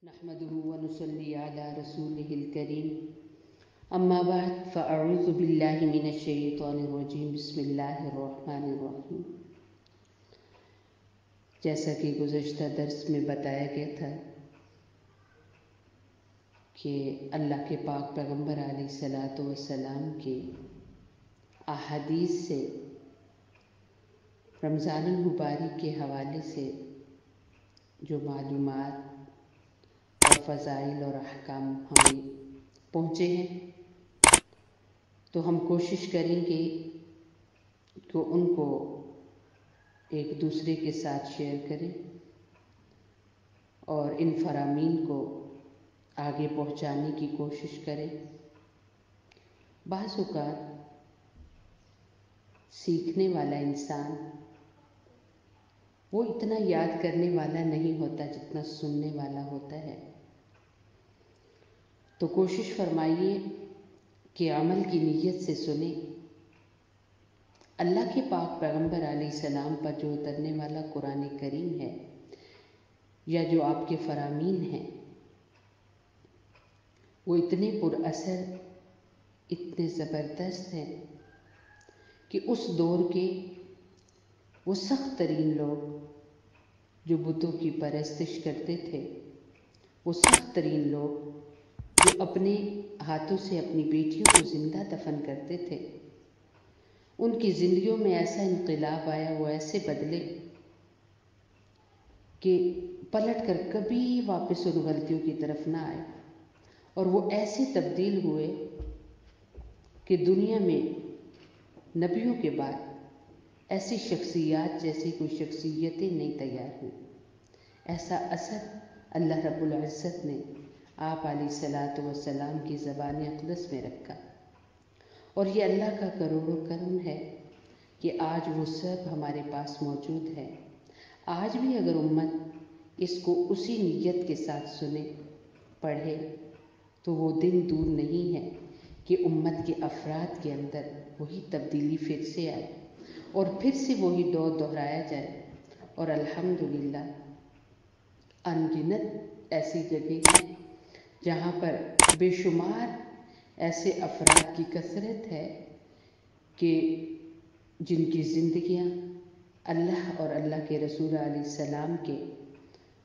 نحمده ونصلي على رسوله الكريم اما بعد فاعوذ باللہ من الشیطان الرجیم بسم اللہ الرحمن الرحیم۔ جیسا کہ گزشتہ درس میں بتایا گیا تھا کہ اللہ کے پاک پیغمبر علیہ الصلاۃ والسلام کے احادیث سے رمضان المبارک کے حوالے سے جو معلومات اور فضائل اور احکام ہمیں پہنچے ہیں تو ہم کوشش کریں گے کہ ان کو ایک دوسرے کے ساتھ شیئر کریں اور ان فرامین کو آگے پہنچانے کی کوشش کریں۔ بعض اوقات سیکھنے والا انسان وہ اتنا یاد کرنے والا نہیں ہوتا جتنا سننے والا ہوتا ہے، تو کوشش فرمائیے کہ عمل کی نیت سے سنیں۔ اللہ کے پاک پیغمبر علیہ السلام پر جو اترنے والا قرآن کریم ہے یا جو آپ کے فرامین ہیں وہ اتنے پر اثر، اتنے زبردست ہیں کہ اس دور کے وہ سخت ترین لوگ جو بتوں کی پرستش کرتے تھے، وہ سخت ترین لوگ جو اپنے ہاتھوں سے اپنی بیٹیوں کو زندہ دفن کرتے تھے، ان کی زندگیوں میں ایسا انقلاب آیا، وہ ایسے بدلے کہ پلٹ کر کبھی واپس ان غلطیوں کی طرف نہ آئے، اور وہ ایسے تبدیل ہوئے کہ دنیا میں نبیوں کے بعد ایسی شخصیات جیسی کوئی شخصیتیں نہیں تیار ہوئیں۔ ایسا اثر اللہ رب العزت نے آپ علیہ الصلاۃ والسلام کی زبان اقدس میں رکھا، اور یہ اللہ کا کروڑوں کرم ہے کہ آج وہ سب ہمارے پاس موجود ہے۔ آج بھی اگر امت اس کو اسی نیت کے ساتھ سنے، پڑھے، تو وہ دن دور نہیں ہے کہ امت کے افراد کے اندر وہی تبدیلی پھر سے آئے اور پھر سے وہی دور دہرایا جائے، اور الحمدللہ ان گنت ایسی جگہ ہیں جہاں پر بے شمار ایسے افراد کی کثرت ہے کہ جن کی زندگیاں اللہ اور اللہ کے رسول علیہ السلام کے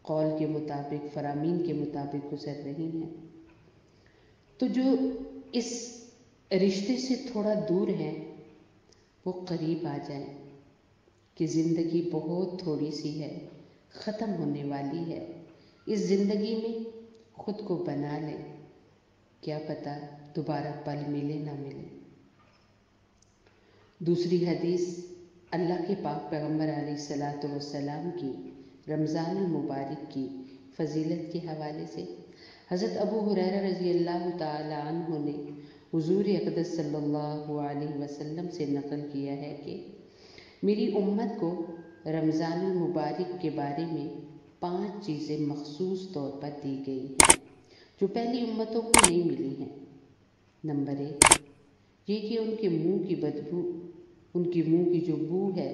قول کے مطابق، فرامین کے مطابق گزر رہی ہیں۔ تو جو اس رشتے سے تھوڑا دور ہیں وہ قریب آ جائیں کہ زندگی بہت تھوڑی سی ہے، ختم ہونے والی ہے۔ اس زندگی میں خود کو بنا لیں، کیا پتہ دوبارہ پل ملے نہ ملے۔ دوسری حدیث اللہ کے پاک پیغمبر علیہ الصلاۃ والسلام کی رمضان المبارک کی فضیلت کے حوالے سے حضرت ابو ہریرہ رضی اللہ تعالی عنہ نے حضور اقدس صلی اللہ علیہ وسلم سے نقل کیا ہے کہ میری امت کو رمضان المبارک کے بارے میں 5 چیزیں مخصوص طور پر دی گئی ہیں جو پہلی امتوں کو نہیں ملی ہیں۔ نمبر 1 یہ کہ ان کے منہ کی بدبو، ان کی منہ کی جو بو ہے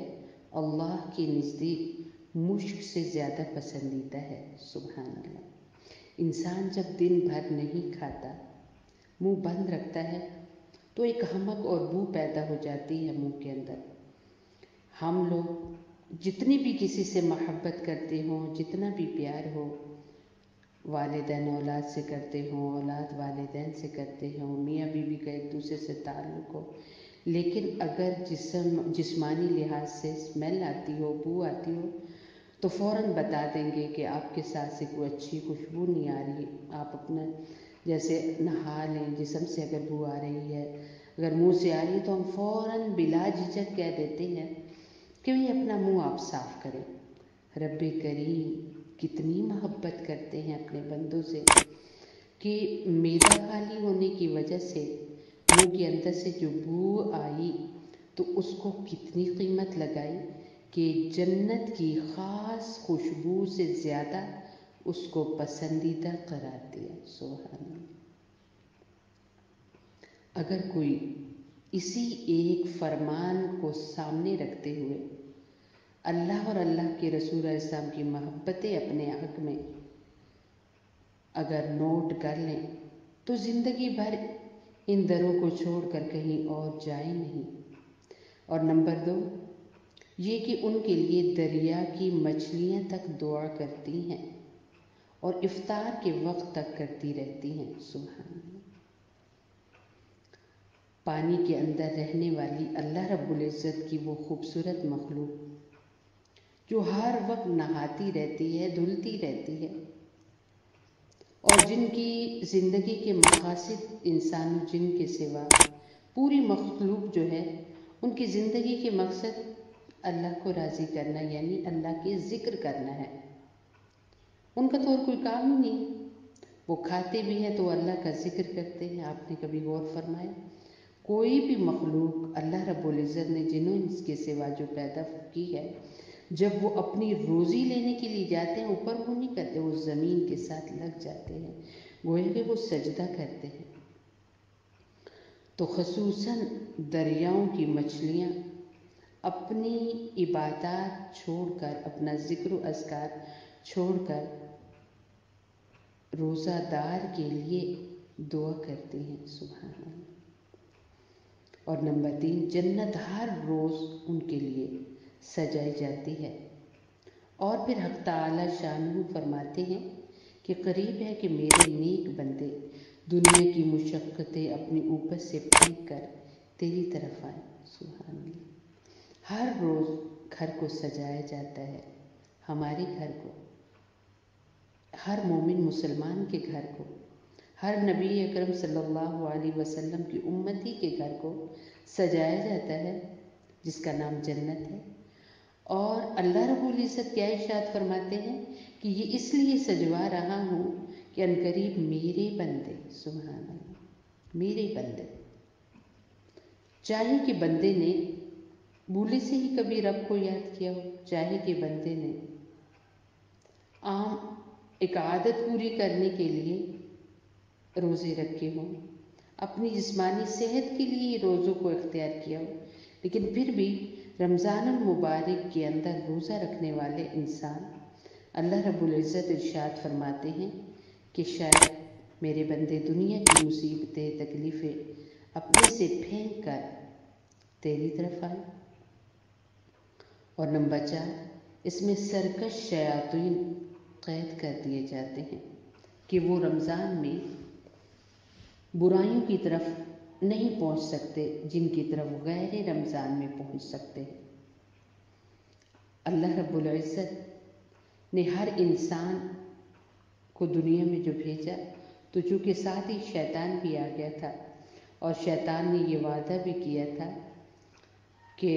اللہ کے نزدیک مشک سے زیادہ پسندیدہ ہے۔ سبحان اللہ۔ انسان جب دن بھر نہیں کھاتا، منہ بند رکھتا ہے تو ایک حمک اور بو پیدا ہو جاتی ہے منہ کے اندر۔ ہم لوگ جتنی بھی کسی سے محبت کرتے ہوں، جتنا بھی پیار ہو، والدین اولاد سے کرتے ہوں، اولاد والدین سے کرتے ہوں، میاں بیوی کا ایک دوسرے سے تعلق ہو، لیکن اگر جسمانی لحاظ سے اسمیل آتی ہو، بو آتی ہو، تو فوراً بتا دیں گے کہ آپ کے ساتھ سے کوئی اچھی خوشبو نہیں آ رہی، آپ اپنا جیسے نہا لیں، جسم سے اگر بو آ رہی ہے، اگر منہ سے آ رہی ہے تو ہم فوراً بلا جھجک کہہ دیتے ہیں کہ اپنا منہ آپ صاف کریں۔ رب کریم کتنی محبت کرتے ہیں اپنے بندوں سے کہ معدہ خالی ہونے کی وجہ سے منہ کے اندر سے جو بو آئی تو اس کو کتنی قیمت لگائی کہ جنت کی خاص خوشبو سے زیادہ اس کو پسندیدہ قرار دیا۔ سبحان اللہ۔ اگر کوئی اسی ایک فرمان کو سامنے رکھتے ہوئے اللہ اور اللہ کے رسول علیہ السلام کی محبتیں اپنے حق میں اگر نوٹ کر لیں تو زندگی بھر ان دروں کو چھوڑ کر کہیں اور جائیں نہیں۔ اور نمبر 2 یہ کہ ان کے لیے دریا کی مچھلیاں تک دعا کرتی ہیں اور افطار کے وقت تک کرتی رہتی ہیں۔ سبحان اللہ۔ پانی کے اندر رہنے والی اللہ رب العزت کی وہ خوبصورت مخلوق جو ہر وقت نہاتی رہتی ہے، دھلتی رہتی ہے، اور جن کی زندگی کے مقاصد انسان و جن کے سوا پوری مخلوق جو ہے ان کی زندگی کے مقصد اللہ کو راضی کرنا، یعنی اللہ کے ذکر کرنا ہے۔ ان کا تو اور کوئی کام ہی نہیں۔ وہ کھاتے بھی ہیں تو اللہ کا ذکر کرتے ہیں۔ آپ نے کبھی غور فرمایا؟ کوئی بھی مخلوق اللہ رب العزت نے جنوں اس کے سوا جو پیدا کی ہے، جب وہ اپنی روزی لینے کے لیے جاتے ہیں اوپر وہ نہیں کرتے، وہ زمین کے ساتھ لگ جاتے ہیں، گویا کہ وہ سجدہ کرتے ہیں۔ تو خصوصاً دریاؤں کی مچھلیاں اپنی عبادات چھوڑ کر، اپنا ذکر و اذکار چھوڑ کر روزہ دار کے لیے دعا کرتی ہیں۔ سبحان اللہ۔ اور نمبر 3 جنت ہر روز ان کے لیے سجائی جاتی ہے۔ اور پھر حق تعالی شانہ فرماتے ہیں کہ قریب ہے کہ میرے نیک بندے دنیا کی مشقتیں اپنی اوپر سے پھینک کر تیری طرف آئیں۔ سبحان اللہ۔ ہر روز گھر کو سجایا جاتا ہے، ہمارے گھر کو، ہر مومن مسلمان کے گھر کو، ہر نبی اکرم صلی اللہ علیہ وسلم کی امتی کے گھر کو سجایا جاتا ہے، جس کا نام جنت ہے۔ اور اللہ رب العزت کیا ارشاد فرماتے ہیں کہ یہ اس لیے سجوا رہا ہوں کہ عنقریب میرے بندے، سبحان اللہ، میرے بندے، چاہے کہ بندے نے بھولے سے ہی کبھی رب کو یاد کیا ہو، چاہے کہ بندے نے عام ایک عادت پوری کرنے کے لیے روزے رکھے ہوں، اپنی جسمانی صحت کے لیے روزوں کو اختیار کیا ہو، لیکن پھر بھی رمضان المبارک کے اندر روزہ رکھنے والے انسان اللہ رب العزت ارشاد فرماتے ہیں کہ شاید میرے بندے دنیا کی مصیبتیں، تکلیفیں اپنے سے پھینک کر تیری طرف آئیں۔ اور نمبر 4 اس میں سرکش شیاطین قید کر دیے جاتے ہیں کہ وہ رمضان میں برائیوں کی طرف نہیں پہنچ سکتے جن کی طرف غیر رمضان میں پہنچ سکتے ہیں۔ اللہ رب العزت نے ہر انسان کو دنیا میں جو بھیجا تو چونکہ ساتھ ہی شیطان بھی آ گیا تھا، اور شیطان نے یہ وعدہ بھی کیا تھا کہ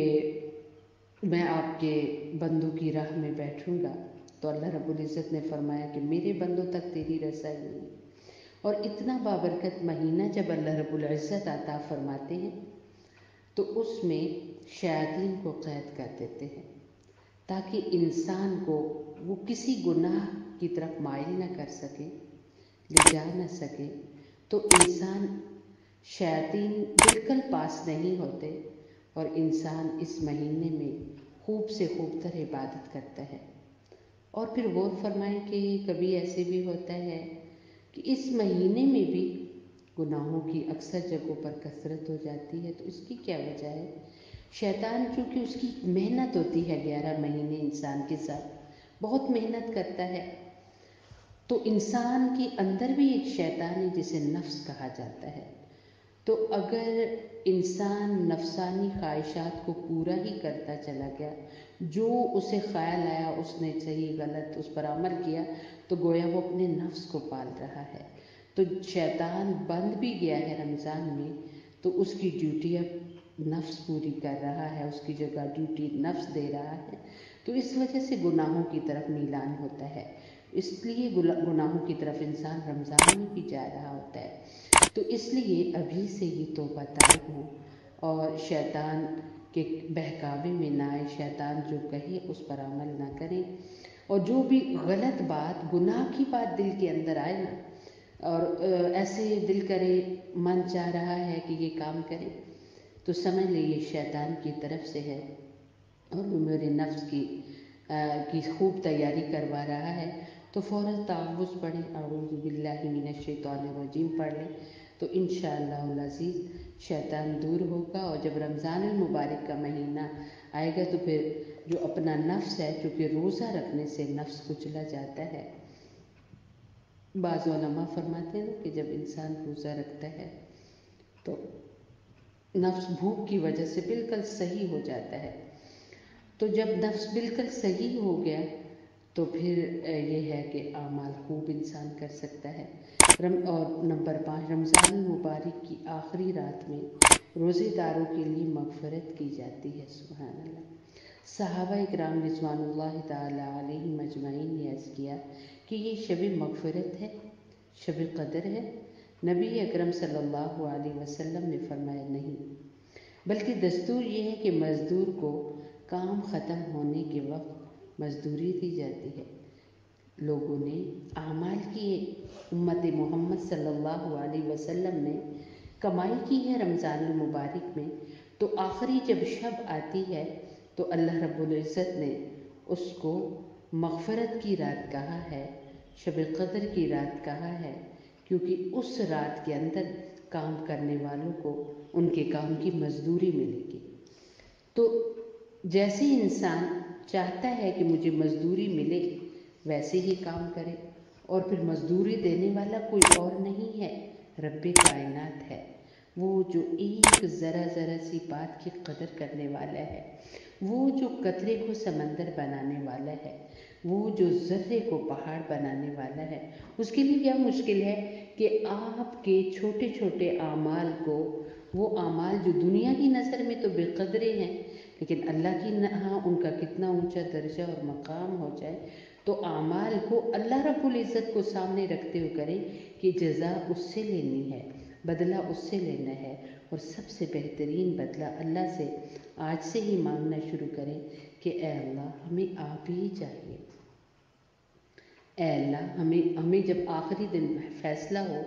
میں آپ کے بندوں کی راہ میں بیٹھوں گا، تو اللہ رب العزت نے فرمایا کہ میرے بندوں تک تیری رسائی نہیں۔ اور اتنا بابرکت مہینہ جب اللہ رب العزت عطا فرماتے ہیں تو اس میں شیاطین کو قید کر دیتے ہیں تاکہ انسان کو وہ کسی گناہ کی طرف مائل نہ کر سکے، لے جا نہ سکے۔ تو انسان، شیاطین بالکل پاس نہیں ہوتے، اور انسان اس مہینے میں خوب سے خوب تر عبادت کرتا ہے۔ اور پھر غور فرمائیں کہ کبھی ایسے بھی ہوتا ہے کہ اس مہینے میں بھی گناہوں کی اکثر جگہوں پر کثرت ہو جاتی ہے، تو اس کی کیا وجہ ہے؟ شیطان چونکہ اس کی محنت ہوتی ہے 11 مہینے انسان کے ساتھ، بہت محنت کرتا ہے، تو انسان کے اندر بھی ایک شیطان ہے جسے نفس کہا جاتا ہے۔ تو اگر انسان نفسانی خواہشات کو پورا ہی کرتا چلا گیا، جو اسے خیال آیا اس نے صحیح غلط اس پر عمل کیا، تو گویا وہ اپنے نفس کو پال رہا ہے۔ تو شیطان بند بھی گیا ہے رمضان میں تو اس کی ڈیوٹی اب نفس پوری کر رہا ہے، اس کی جگہ ڈیوٹی نفس دے رہا ہے، تو اس وجہ سے گناہوں کی طرف میلان ہوتا ہے۔ اس لیے گناہوں کی طرف انسان رمضان میں بھی جا رہا ہوتا ہے۔ تو اس لیے ابھی سے ہی توبہ طلب ہو اور شیطان کے بہکاوے میں نہ آئے، شیطان جو کہے اس پر عمل نہ کریں، اور جو بھی غلط بات، گناہ کی بات دل کے اندر آئے نا، اور ایسے دل کرے، من چاہ رہا ہے کہ یہ کام کرے، تو سمجھ لے یہ شیطان کی طرف سے ہے، اور وہ میرے نفس کی خوب تیاری کروا رہا ہے، تو فوراً تعوذ پڑھیں، اعوذ باللہ من الشیطان الرجیم پڑھ لیں، تو انشاءاللہ العزیز شیطان دور ہوگا۔ اور جب رمضان المبارک کا مہینہ آئے گا تو پھر جو اپنا نفس ہے، چونکہ روزہ رکھنے سے نفس کچلا جاتا ہے۔ بعض علماء فرماتے ہیں کہ جب انسان روزہ رکھتا ہے تو نفس بھوک کی وجہ سے بالکل صحیح ہو جاتا ہے۔ تو جب نفس بالکل صحیح ہو گیا تو پھر یہ ہے کہ اعمال خوب انسان کر سکتا ہے۔ اور نمبر 5، رمضان المبارک کی آخری رات میں روزے داروں کے لیے مغفرت کی جاتی ہے۔ سبحان اللہ۔ صحابہ اکرام رضوان اللہ تعالی علیہم اجمعین نے عرض کیا کہ یہ شب مغفرت ہے، شب قدر ہے؟ نبی اکرم صلی اللہ علیہ وسلم نے فرمایا نہیں، بلکہ دستور یہ ہے کہ مزدور کو کام ختم ہونے کے وقت مزدوری دی جاتی ہے۔ لوگوں نے اعمال کیے، امت محمد صلی اللہ علیہ وسلم نے کمائی کی ہے رمضان المبارک میں، تو آخری جب شب آتی ہے تو اللہ رب العزت نے اس کو مغفرت کی رات کہا ہے، شب قدر کی رات کہا ہے، کیونکہ اس رات کے اندر کام کرنے والوں کو ان کے کام کی مزدوری ملے گی۔ تو جیسے انسان چاہتا ہے کہ مجھے مزدوری ملے ویسے ہی کام کرے، اور پھر مزدوری دینے والا کوئی اور نہیں ہے، رب کائنات ہے۔ وہ جو ایک ذرا سی بات کی قدر کرنے والا ہے، وہ جو قطرے کو سمندر بنانے والا ہے، وہ جو ذرے کو پہاڑ بنانے والا ہے، اس کے لیے کیا مشکل ہے کہ آپ کے چھوٹے چھوٹے اعمال کو، وہ اعمال جو دنیا کی نظر میں تو بے قدرے ہیں لیکن اللہ کی ہاں ان کا کتنا اونچا درجہ اور مقام ہو جائے، تو اعمال کو اللہ رب العزت کو سامنے رکھتے ہوئے کریں کہ جزا اس سے لینی ہے، بدلہ اس سے لینا ہے، اور سب سے بہترین بدلہ اللہ سے آج سے ہی مانگنا شروع کریں کہ اے اللہ ہمیں آپ ہی چاہیے۔ اے اللہ ہمیں جب آخری دن فیصلہ ہو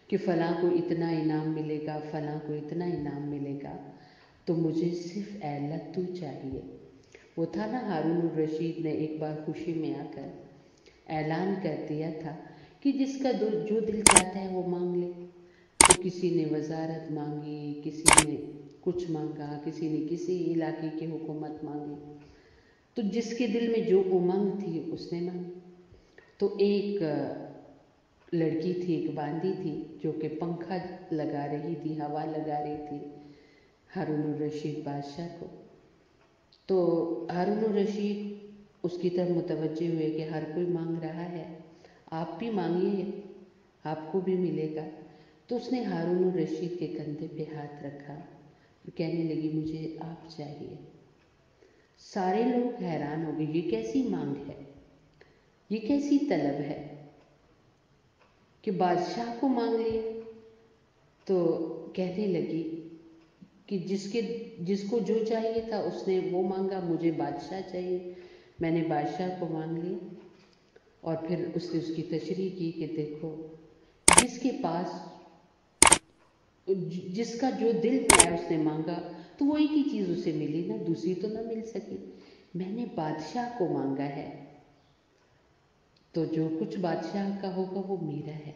کہ فلاں کو اتنا انعام ملے گا، فلاں کو اتنا انعام ملے گا، تو مجھے صرف اے اللہ تو چاہیے۔ وہ تھا نا ہارون الرشید نے ایک بار خوشی میں آ کر اعلان کر دیا تھا کہ جس کا جو دل چاہتا ہے وہ مانگ لے۔ تو کسی نے وزارت مانگی، کسی نے کچھ مانگا، کسی نے کسی علاقے کی حکومت مانگی، تو جس کے دل میں جو امنگ تھی اس نے مانگی۔ تو ایک لڑکی تھی، ایک باندی تھی جو کہ پنکھا لگا رہی تھی، ہوا لگا رہی تھی ہارون الرشید بادشاہ کو۔ تو ہارون الرشید اس کی طرف متوجہ ہوئے کہ ہر کوئی مانگ رہا ہے، آپ بھی مانگیے، آپ کو بھی ملے گا۔ تو اس نے ہارون الرشید کے کندھے پہ ہاتھ رکھا اور کہنے لگی مجھے آپ چاہیے۔ سارے لوگ حیران ہو گئے، یہ کیسی مانگ ہے، یہ کیسی طلب ہے کہ بادشاہ کو مانگ لیا۔ تو کہنے لگی کہ جس کو جو چاہیے تھا اس نے وہ مانگا، مجھے بادشاہ چاہیے، میں نے بادشاہ کو مانگ لیا۔ اور پھر اس نے اس کی تشریح کی کہ دیکھو، جس کے پاس جس کا جو دل میں آیا اس نے مانگا تو وہ ایک ہی چیز اسے ملی نا، دوسری تو نہ مل سکی۔ میں نے بادشاہ کو مانگا ہے تو جو کچھ بادشاہ کا ہوگا وہ میرا ہے۔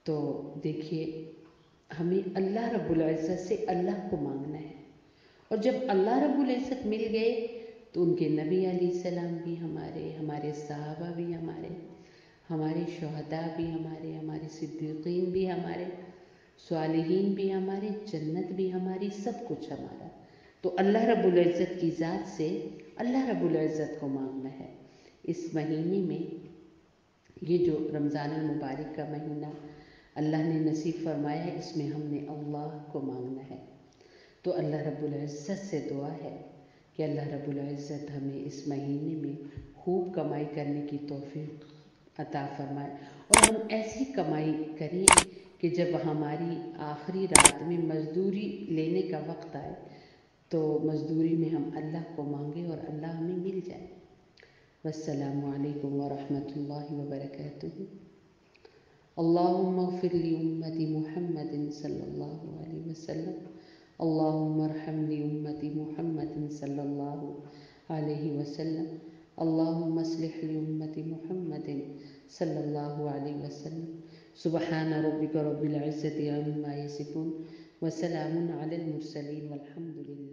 تو دیکھیے، ہمیں اللہ رب العزت سے اللہ کو مانگنا ہے، اور جب اللہ رب العزت مل گئے تو ان کے نبی علیہ السلام بھی ہمارے صحابہ بھی ہمارے شہداء بھی ہمارے صدیقین بھی ہمارے، صالحین بھی ہمارے، جنت بھی ہماری، سب کچھ ہمارا۔ تو اللہ رب العزت کی ذات سے اللہ رب العزت کو مانگنا ہے۔ اس مہینے میں، یہ جو رمضان المبارک کا مہینہ اللہ نے نصیب فرمایا ہے، اس میں ہم نے اللہ کو مانگنا ہے۔ تو اللہ رب العزت سے دعا ہے کہ اللہ رب العزت ہمیں اس مہینے میں خوب کمائی کرنے کی توفیق عطا فرمائے، اور ہم ایسی کمائی کریں کہ جب ہماری آخری رات میں مزدوری لینے کا وقت آئے تو مزدوری میں ہم اللہ کو مانگیں اور اللہ ہمیں مل جائے۔ والسلام علیکم ورحمۃ اللہ وبرکاتہ۔ اللہم اغفر لی امت محمد صلی اللہ علیہ وسلم، اللہم ارحم لی امت محمد صلی اللہ علیہ وسلم، اللهم اصلح لأمة محمد صلى الله عليه وسلم. سبحان ربك رب العزة عما يصفون وسلام على المرسلين والحمد لله.